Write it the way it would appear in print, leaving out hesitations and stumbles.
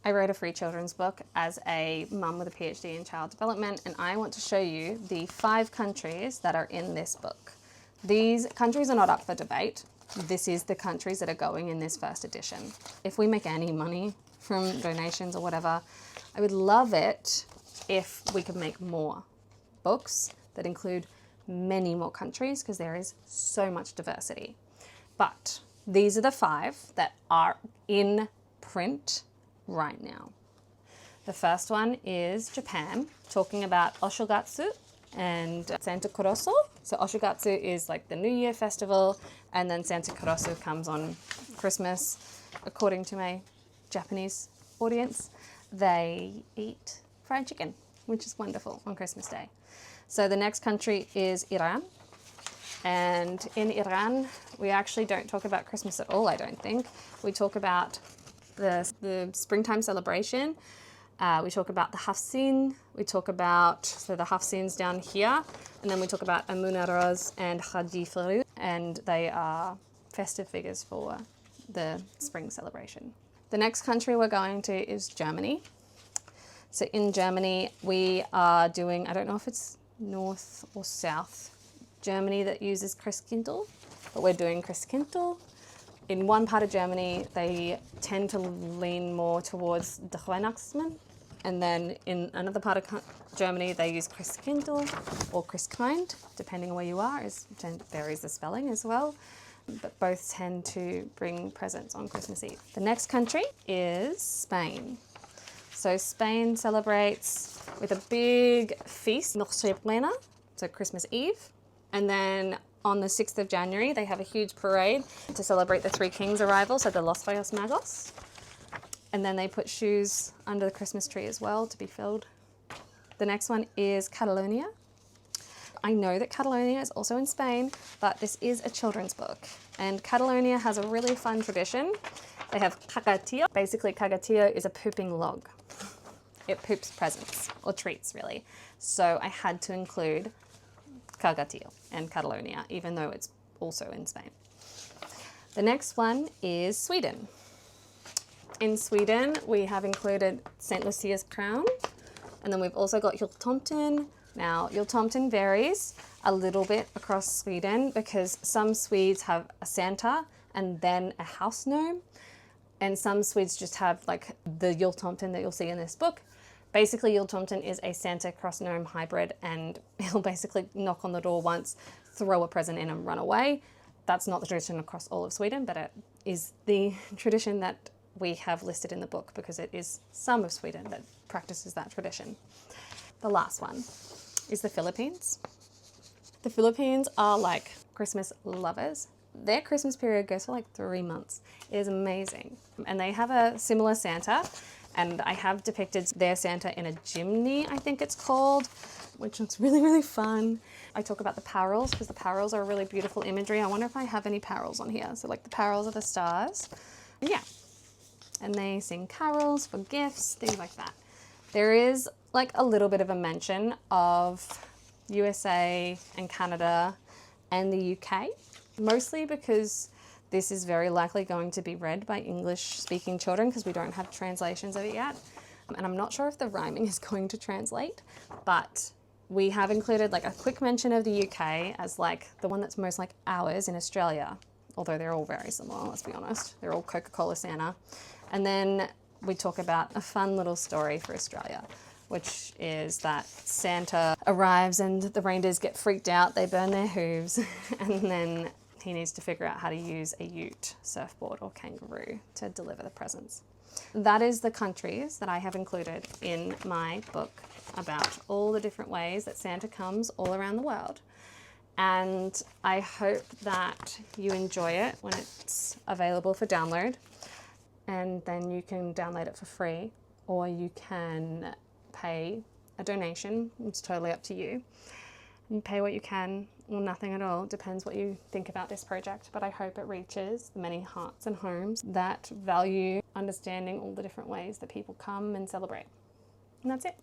I wrote a free children's book as a mum with a PhD in child development, and I want to show you the 5 countries that are in this book. These countries are not up for debate. This is the countries that are going in this first edition. If we make any money from donations or whatever, I would love it if we could make more books that include many more countries, because there is so much diversity. But these are the 5 that are in print right now. The first one is Japan, talking about Oshogatsu and Santa Kuroso. So Oshogatsu is like the New Year festival, and then Santa Kuroso comes on Christmas. According to my Japanese audience, they eat fried chicken, which is wonderful on Christmas Day. So the next country is Iran. And in Iran, we actually don't talk about Christmas at all, I don't think. We talk about the springtime celebration. We talk about the Hafsin. We talk about, so the Hafsin's down here. And then we talk about Amun Aroz and Hadi Farouk. And they are festive figures for the spring celebration. The next country we're going to is Germany. So in Germany, we are doing, I don't know if it's north or south Germany that uses Christkindl, but we're doing Christkindl. In one part of Germany, they tend to lean more towards the Weihnachtsmann. And then in another part of Germany, they use Christkindl or Christkind, depending on where you are. It varies the spelling as well. But both tend to bring presents on Christmas Eve. The next country is Spain. So Spain celebrates with a big feast, Nochebuena, so Christmas Eve. And then on the 6th of January, they have a huge parade to celebrate the Three Kings' arrival, so the Los Reyes Magos. And then they put shoes under the Christmas tree as well to be filled. The next one is Catalonia. I know that Catalonia is also in Spain, but this is a children's book. And Catalonia has a really fun tradition. They have cagatillo. Basically, cagatillo is a pooping log. It poops presents, or treats really. So I had to include cagatillo and Catalonia, even though it's also in Spain. The next one is Sweden. In Sweden, we have included St. Lucia's crown, and then we've also got jultomten. Now, jultomten varies a little bit across Sweden because some Swedes have a Santa and then a house gnome, and some Swedes just have like the jultomten that you'll see in this book. Basically, jultomten is a Santa cross gnome hybrid, and he'll basically knock on the door once, throw a present in and run away. That's not the tradition across all of Sweden, but it is the tradition that we have listed in the book because it is some of Sweden that practices that tradition. The last one is the Philippines. The Philippines are like Christmas lovers. Their Christmas period goes for like 3 months. It is amazing. And they have a similar Santa, and I have depicted their Santa in a chimney, I think it's called, which is really, really fun. I talk about the parols because the parols are really beautiful imagery. I wonder if I have any parols on here. So like the parols are the stars. Yeah. And they sing carols for gifts, things like that. There is like a little bit of a mention of USA and Canada and the UK, mostly because this is very likely going to be read by English-speaking children because we don't have translations of it yet. And I'm not sure if the rhyming is going to translate, but we have included like a quick mention of the UK as like the one that's most like ours in Australia, although they're all very similar, let's be honest. They're all Coca-Cola Santa. And then we talk about a fun little story for Australia, which is that Santa arrives and the reindeers get freaked out, they burn their hooves, and then he needs to figure out how to use a ute, surfboard, or kangaroo to deliver the presents. That is the countries that I have included in my book about all the different ways that Santa comes all around the world. And I hope that you enjoy it when it's available for download. And then you can download it for free, or you can pay a donation. It's totally up to you. You pay what you can or nothing at all. It depends what you think about this project, but I hope it reaches the many hearts and homes that value understanding all the different ways that people come and celebrate. And that's it.